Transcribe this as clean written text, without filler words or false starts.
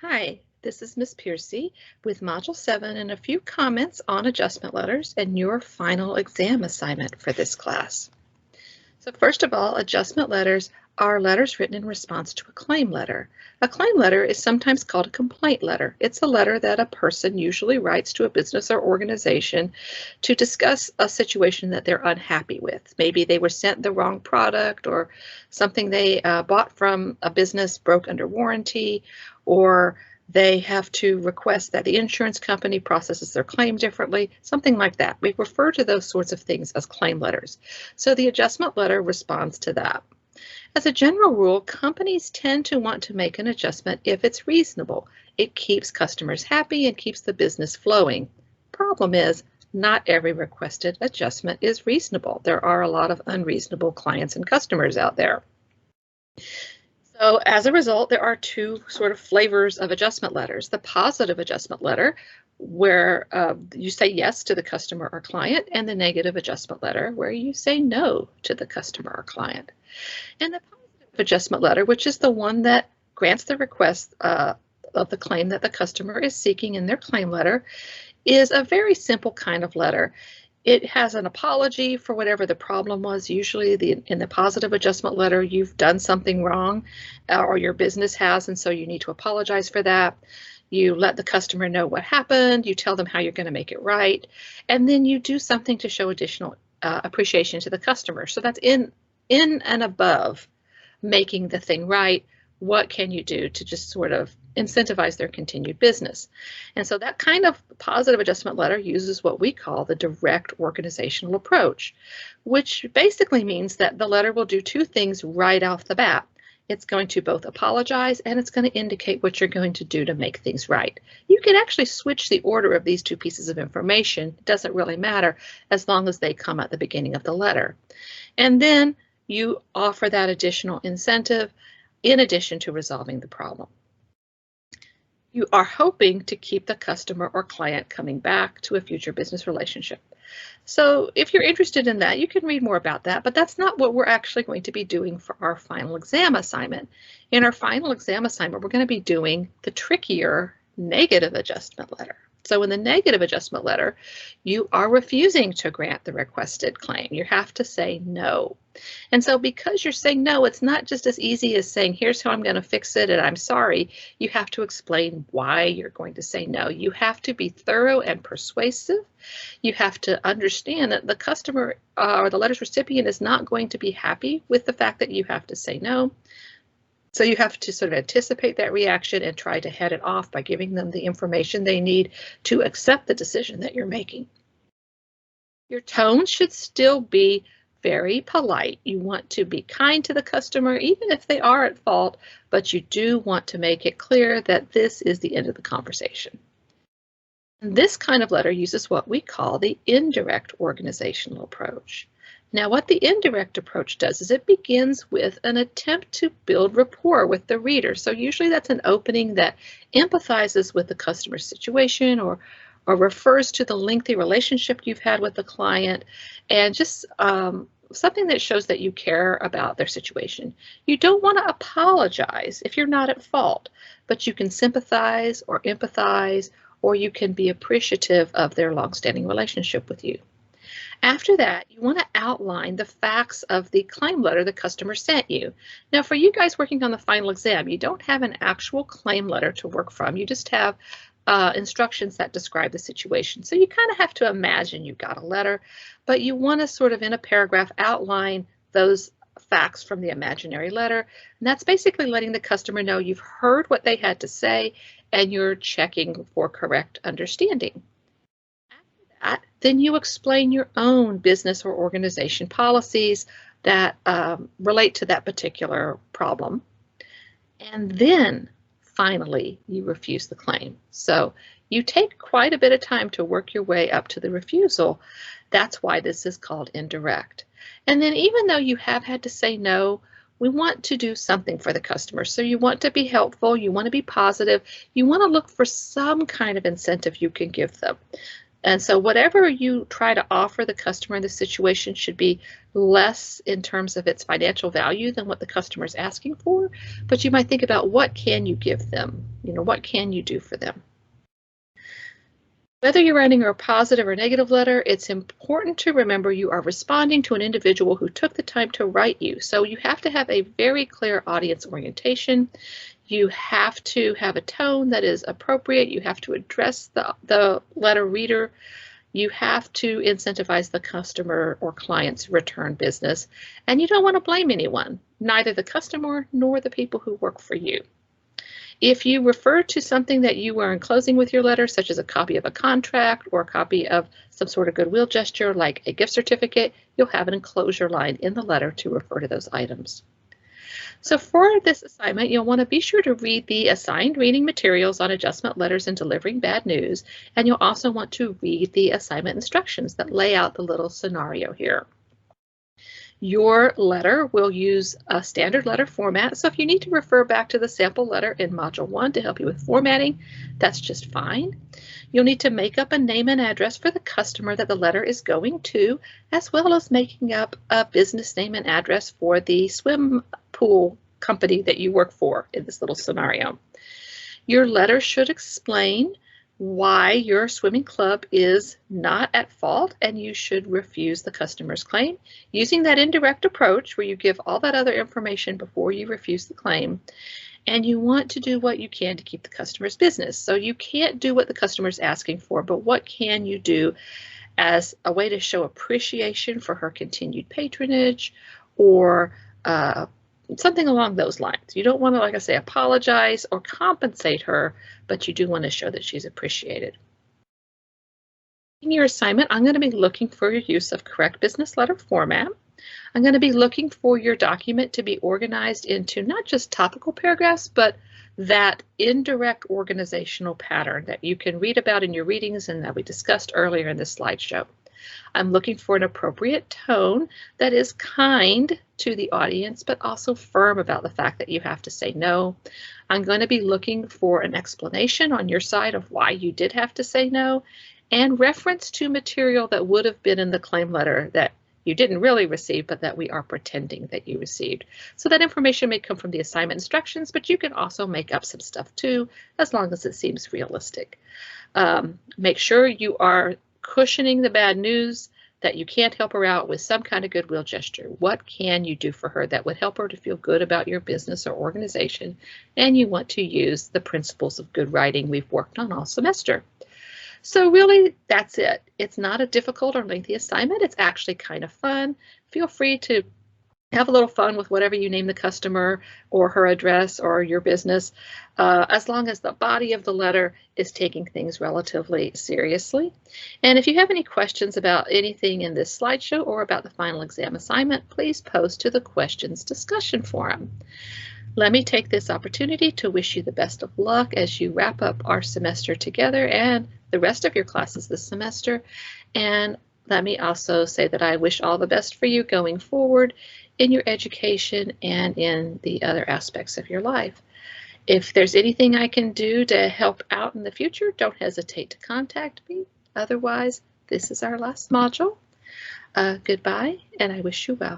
Hi, this is Miss Piercy with Module 7 and a few comments on adjustment letters and your final exam assignment for this class. So first of all, adjustment letters are letters written in response to a claim letter. A claim letter is sometimes called a complaint letter. It's a letter that a person usually writes to a business or organization to discuss a situation that they're unhappy with. Maybe they were sent the wrong product, or something they bought from a business broke under warranty, or they have to request that the insurance company processes their claim differently, something like that. We refer to those sorts of things as claim letters. So the adjustment letter responds to that. As a general rule, companies tend to want to make an adjustment if it's reasonable. It keeps customers happy and keeps the business flowing. Problem is, not every requested adjustment is reasonable. There are a lot of unreasonable clients and customers out there. So as a result, there are two sort of flavors of adjustment letters. The positive adjustment letter, where you say yes to the customer or client, and the negative adjustment letter, where you say no to the customer or client. And the positive adjustment letter, which is the one that grants the request of the claim that the customer is seeking in their claim letter, is a very simple kind of letter. It has an apology for whatever the problem was. Usually in the positive adjustment letter, you've done something wrong, or your business has, and so you need to apologize for that. You let the customer know what happened, you tell them how you're going to make it right, and then you do something to show additional appreciation to the customer. So that's in and above making the thing right. What can you do to just sort of incentivize their continued business? And so that kind of positive adjustment letter uses what we call the direct organizational approach, which basically means that the letter will do two things right off the bat. It's going to both apologize and it's going to indicate what you're going to do to make things right. You can actually switch the order of these two pieces of information. It doesn't really matter as long as they come at the beginning of the letter. And then you offer that additional incentive in addition to resolving the problem. You are hoping to keep the customer or client coming back to a future business relationship. So if you're interested in that, you can read more about that, but that's not what we're actually going to be doing for our final exam assignment. In our final exam assignment, we're going to be doing the trickier negative adjustment letter. So in the negative adjustment letter, you are refusing to grant the requested claim. You have to say no. And so because you're saying no, it's not just as easy as saying, here's how I'm going to fix it and I'm sorry. You have to explain why you're going to say no. You have to be thorough and persuasive. You have to understand that the customer or the letter's recipient is not going to be happy with the fact that you have to say no. So you have to sort of anticipate that reaction and try to head it off by giving them the information they need to accept the decision that you're making. Your tone should still be very polite. You want to be kind to the customer, even if they are at fault, but you do want to make it clear that this is the end of the conversation. And this kind of letter uses what we call the indirect organizational approach. Now, what the indirect approach does is it begins with an attempt to build rapport with the reader. So usually that's an opening that empathizes with the customer's situation or refers to the lengthy relationship you've had with the client, and just something that shows that you care about their situation. You don't want to apologize if you're not at fault, but you can sympathize or empathize, or you can be appreciative of their longstanding relationship with you. After that, you want to outline the facts of the claim letter the customer sent you. Now, for you guys working on the final exam, you don't have an actual claim letter to work from. You just have instructions that describe the situation. So you kind of have to imagine you got a letter, but you want to sort of in a paragraph outline those facts from the imaginary letter. And that's basically letting the customer know you've heard what they had to say and you're checking for correct understanding. Then you explain your own business or organization policies that relate to that particular problem. And then finally, you refuse the claim. So you take quite a bit of time to work your way up to the refusal. That's why this is called indirect. And then even though you have had to say no, we want to do something for the customer. So you want to be helpful, you want to be positive, you want to look for some kind of incentive you can give them. And so whatever you try to offer the customer in this situation should be less in terms of its financial value than what the customer is asking for, but you might think about what can you give them? What can you do for them? Whether you're writing a positive or negative letter, it's important to remember you are responding to an individual who took the time to write you. So you have to have a very clear audience orientation. You have to have a tone that is appropriate. You have to address the letter reader. You have to incentivize the customer or client's return business. And you don't want to blame anyone, neither the customer nor the people who work for you. If you refer to something that you were enclosing with your letter, such as a copy of a contract or a copy of some sort of goodwill gesture like a gift certificate, you'll have an enclosure line in the letter to refer to those items. So for this assignment, you'll want to be sure to read the assigned reading materials on adjustment letters and delivering bad news, and you'll also want to read the assignment instructions that lay out the little scenario here. Your letter will use a standard letter format, so if you need to refer back to the sample letter in Module 1 to help you with formatting, that's just fine. You'll need to make up a name and address for the customer that the letter is going to, as well as making up a business name and address for the swim pool company that you work for in this little scenario. Your letter should explain why your swimming club is not at fault and you should refuse the customer's claim. Using that indirect approach where you give all that other information before you refuse the claim, and you want to do what you can to keep the customer's business. So you can't do what the customer is asking for, but what can you do as a way to show appreciation for her continued patronage or something along those lines. You don't want to, like I say, apologize or compensate her, but you do want to show that she's appreciated. In your assignment, I'm going to be looking for your use of correct business letter format. I'm going to be looking for your document to be organized into not just topical paragraphs, but that indirect organizational pattern that you can read about in your readings and that we discussed earlier in this slideshow. I'm looking for an appropriate tone that is kind to the audience, but also firm about the fact that you have to say no. I'm going to be looking for an explanation on your side of why you did have to say no, and reference to material that would have been in the claim letter that you didn't really receive, but that we are pretending that you received. So that information may come from the assignment instructions, but you can also make up some stuff too, as long as it seems realistic. Make sure you are cushioning the bad news, that you can't help her out with some kind of goodwill gesture. What can you do for her that would help her to feel good about your business or organization? And you want to use the principles of good writing we've worked on all semester. So really, that's it. It's not a difficult or lengthy assignment. It's actually kind of fun. Feel free to have a little fun with whatever you name the customer or her address or your business, as long as the body of the letter is taking things relatively seriously. And if you have any questions about anything in this slideshow or about the final exam assignment, please post to the questions discussion forum. Let me take this opportunity to wish you the best of luck as you wrap up our semester together and the rest of your classes this semester. And let me also say that I wish all the best for you going forward in your education and in the other aspects of your life. If there's anything I can do to help out in the future, don't hesitate to contact me. Otherwise, this is our last module. Goodbye, and I wish you well.